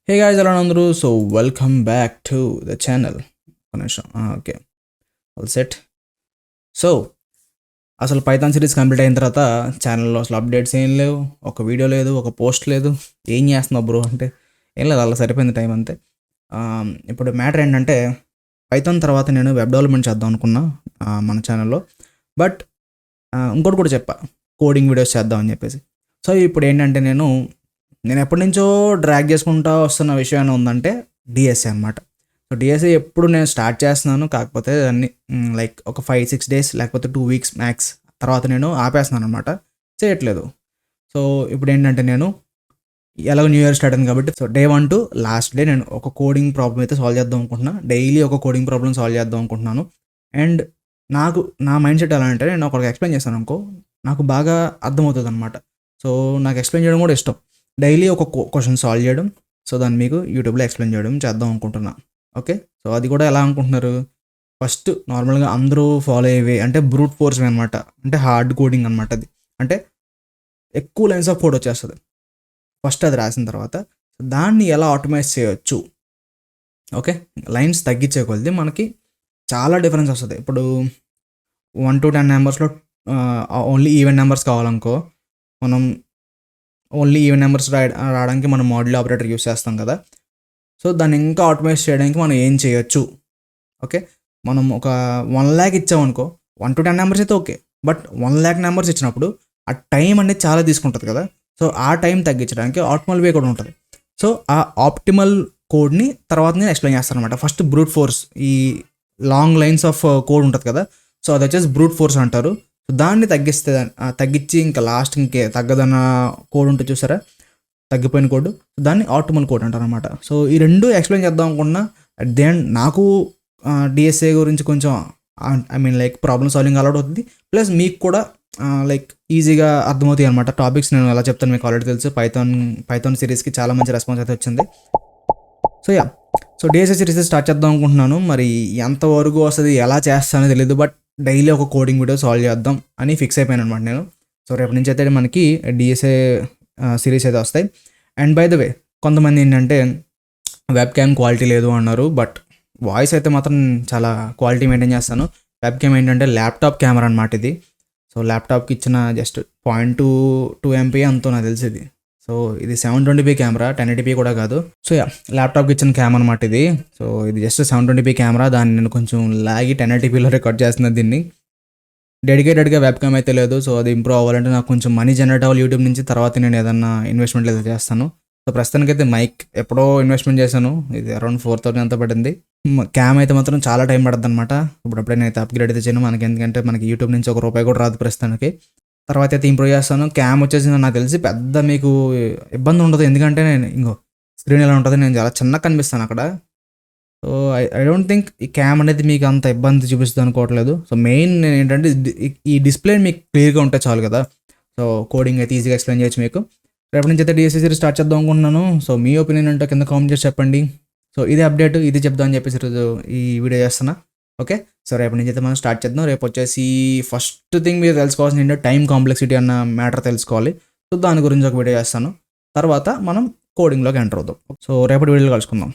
Hey guys ఎలా అందరూ. So welcome back to the channel. ఒక నిమిషం. Okay, all set. సో అసలు పైథాన్ సిరీస్ కంప్లీట్ అయిన తర్వాత ఛానల్లో అసలు అప్డేట్స్ ఏం లేవు, ఒక వీడియో లేదు, ఒక పోస్ట్ లేదు. ఏం చేస్తున్నావు బ్రో అంటే ఏం లేదు, అలా సరిపోయింది టైం అంతే. ఇప్పుడు మ్యాటర్ ఏంటంటే పైథాన్ తర్వాత నేను వెబ్ డెవలప్మెంట్ చేద్దాం అనుకున్నా మన ఛానల్లో. బట్ ఇంకోటి కూడా చెప్పా, కోడింగ్ వీడియోస్ చేద్దామని చెప్పేసి. సో ఇప్పుడు ఏంటంటే నేను ఎప్పటి నుంచో డ్రాగ్ చేసుకుంటూ వస్తున్న విషయం ఏమైనా ఉందంటే డిఎస్ఏ అనమాట. సో డిఎస్ఏ ఎప్పుడు నేను స్టార్ట్ చేస్తున్నాను, కాకపోతే అన్ని లైక్ ఒక 5-6 డేస్ లేకపోతే 2 వీక్స్ మ్యాక్స్ తర్వాత నేను ఆపేస్తున్నాను అనమాట, చేయట్లేదు. సో ఇప్పుడు ఏంటంటే నేను ఎలాగో న్యూ ఇయర్ స్టార్ట్ అయింది కాబట్టి so day 1 to last day నేను ఒక కోడింగ్ ప్రాబ్లం అయితే సాల్వ్ చేద్దాం అనుకుంటున్నాను. డైలీ ఒక కోడింగ్ ప్రాబ్లం సాల్వ్ చేద్దాం అనుకుంటున్నాను. అండ్ నా మైండ్ సెట్ ఎలా అంటే నేను ఒకరికి ఎక్స్ప్లెయిన్ చేస్తాను అనుకో, నాకు బాగా అర్థమవుతుంది అనమాట. సో నాకు ఎక్స్ప్లెయిన్ చేయడం కూడా ఇష్టం. డైలీ ఒక క్వశ్చన్ సాల్వ్ చేయడం, సో దాన్ని మీకు యూట్యూబ్లో ఎక్స్ప్లెయిన్ చేయడం చేద్దాం అనుకుంటున్నా. ఓకే, సో అది కూడా ఎలా అనుకుంటున్నారు, ఫస్ట్ నార్మల్గా అందరూ ఫాలో అయ్యేవి అంటే బ్రూట్ ఫోర్స్ అనమాట, అంటే హార్డ్ కోడింగ్ అనమాట. అది అంటే ఎక్కువ లైన్స్ ఆఫ్ కోడ్ వచ్చేస్తుంది. ఫస్ట్ అది రాసిన తర్వాత దాన్ని ఎలా ఆటోమైజ్ చేయొచ్చు. ఓకే, లైన్స్ తగ్గించే కొద్ది మనకి చాలా డిఫరెన్స్ వస్తుంది. ఇప్పుడు 1 to 10 నెంబర్స్లో ఓన్లీ ఈవెన్ నెంబర్స్ కావాలనుకో, మనం ఓన్లీ ఈవెన్ నెంబర్స్ రావడానికి మనం మాడ్యుల్ ఆపరేటర్ యూస్ చేస్తాం కదా. సో దాన్ని ఇంకా ఆటోమైజ్ చేయడానికి మనం ఏం చేయొచ్చు. ఓకే, మనం ఒక 1 lakh ఇచ్చామనుకో, 1 to 10 నెంబర్స్ అయితే ఓకే, బట్ 1 lakh నెంబర్స్ ఇచ్చినప్పుడు ఆ టైం అనేది చాలా తీసుకుంటుంది కదా. సో ఆ టైం తగ్గించడానికి ఆప్టిమల్ వే కూడా ఉంటుంది. సో ఆ ఆప్టిమల్ కోడ్ని తర్వాత నేను ఎక్స్ప్లెయిన్ చేస్తాను అనమాట. ఫస్ట్ బ్రూట్ ఫోర్స్, ఈ లాంగ్ లైన్స్ ఆఫ్ కోడ్ ఉంటుంది కదా, సో అది వచ్చేసి బ్రూట్ ఫోర్స్ అంటారు. సో దాన్ని తగ్గించి ఇంకా లాస్ట్ ఇంకే తగ్గదన్న కోడ్ ఉంటుంది చూసారా, తగ్గిపోయిన కోడ్, దాన్ని ఆప్టిమల్ కోడ్ అంటారు అనమాట. సో ఈ రెండు ఎక్స్ప్లెయిన్ చేద్దాం అనుకున్నా. అట్ ది ఎండ్ నాకు డిఎస్ఏ గురించి కొంచెం లైక్ ప్రాబ్లమ్ సాల్వింగ్ అలౌట్ అవుతుంది, ప్లస్ మీకు కూడా లైక్ ఈజీగా అర్థమవుతాయి అనమాట టాపిక్స్. నేను ఎలా చెప్తాను మీకు ఆల్రెడీ తెలుసు. పైథాన్ సిరీస్కి చాలా మంచి రెస్పాన్స్ అయితే వచ్చింది. సో డిఎస్ఏ సిరీస్ స్టార్ట్ చేద్దాం అనుకుంటున్నాను. మరి ఎంతవరకు వస్తుంది, ఎలా చేస్తానో తెలియదు, బట్ డైలీ ఒక కోడింగ్ వీడియో సాల్వ్ చేద్దాం అని ఫిక్స్ అయిపోయాను అనమాట నేను. సో రేపటి నుంచి అయితే మనకి డిఎస్ఏ సిరీస్ అయితే వస్తాయి. అండ్ బై ద వే, కొంతమంది ఏంటంటే వెబ్ క్యామ్ క్వాలిటీ లేదు అన్నారు, బట్ వాయిస్ అయితే మాత్రం చాలా క్వాలిటీ మెయింటైన్ చేస్తాను. వెబ్ క్యామ్ ఏంటంటే ల్యాప్టాప్ కెమెరా అనమాట ఇది. సో ల్యాప్టాప్కి ఇచ్చిన జస్ట్ 0.2 MB అంతో నాకు తెలిసింది. సో ఇది 720p కెమెరా, 1080p కూడా కాదు. సో ల్యాప్టాప్కి ఇచ్చిన క్యామ్ అనమాట ఇది. సో ఇది జస్ట్ 720p కెమెరా, దాన్ని నేను కొంచెం లాగి 1080pలో రికార్డ్ చేస్తున్నాను దీన్ని. డెడికేటెడ్గా వెబ్ క్యామ్ అయితే లేదు. సో అది ఇంప్రూవ్ అవ్వాలంటే నాకు కొంచెం మనీ జనరేట్ అవ్వాలి యూట్యూబ్ నుంచి, తర్వాత నేను ఏదన్నా ఇన్వెస్ట్మెంట్ అయితే చేస్తాను. సో ప్రస్తుతానికైతే మైక్ ఎప్పుడో ఇన్వెస్ట్మెంట్ చేశాను, ఇది అరౌండ్ 4,000 అంత పడింది. క్యామ్ అయితే మాత్రం చాలా టైం పడుతుంది అనమాట. ఇప్పుడప్పుడే నేను అయితే అప్గ్రేడ్ అయితే చేయను, మనకి ఎందుకంటే మనకి యూట్యూబ్ నుంచి ₹1 కూడా రాదు ప్రస్తుతానికి. తర్వాత అయితే ఇంప్రూవ్ చేస్తాను. క్యామ్ వచ్చేసి నాకు తెలిసి పెద్ద మీకు ఇబ్బంది ఉండదు, ఎందుకంటే నేను ఇంకో స్క్రీన్ ఎలా ఉంటుంది, నేను చాలా చిన్నగా కనిపిస్తాను అక్కడ. సో ఐ డోంట్ థింక్ ఈ క్యామ్ అనేది మీకు అంత ఇబ్బంది చూపిస్తుంది అనుకోవట్లేదు. సో మెయిన్ నేను ఏంటంటే ఈ డిస్ప్లే మీకు క్లియర్గా ఉంటే చాలు కదా. సో కోడింగ్ అయితే ఈజీగా ఎక్స్ప్లెయిన్ చేయొచ్చు మీకు. రేపటి నుంచి అయితే డిఎస్ఏ సిరీస్ స్టార్ట్ చేద్దాం అనుకుంటున్నాను. సో మీ ఒపీనియన్ అంటే కింద కామెంట్ చేసి చెప్పండి. సో ఇది అప్డేట్, ఇది చెప్దాం అని చెప్పేసి ఈరోజు ఈ వీడియో చేస్తున్నా. ఓకే, సో రేపటి నుంచి అయితే మనం స్టార్ట్ చేద్దాం. రేపు వచ్చేసి ఫస్ట్ థింగ్ మీరు తెలుసుకోవాల్సింది ఏంటంటే టైం కాంప్లెక్సిటీ అన్న మ్యాటర్ తెలుసుకోవాలి. సో దాని గురించి ఒక వీడియో చేస్తాను, తర్వాత మనం కోడింగ్లోకి ఎంటర్ అవుతాం. సో రేపటి వీడియోలో కలుసుకుందాం.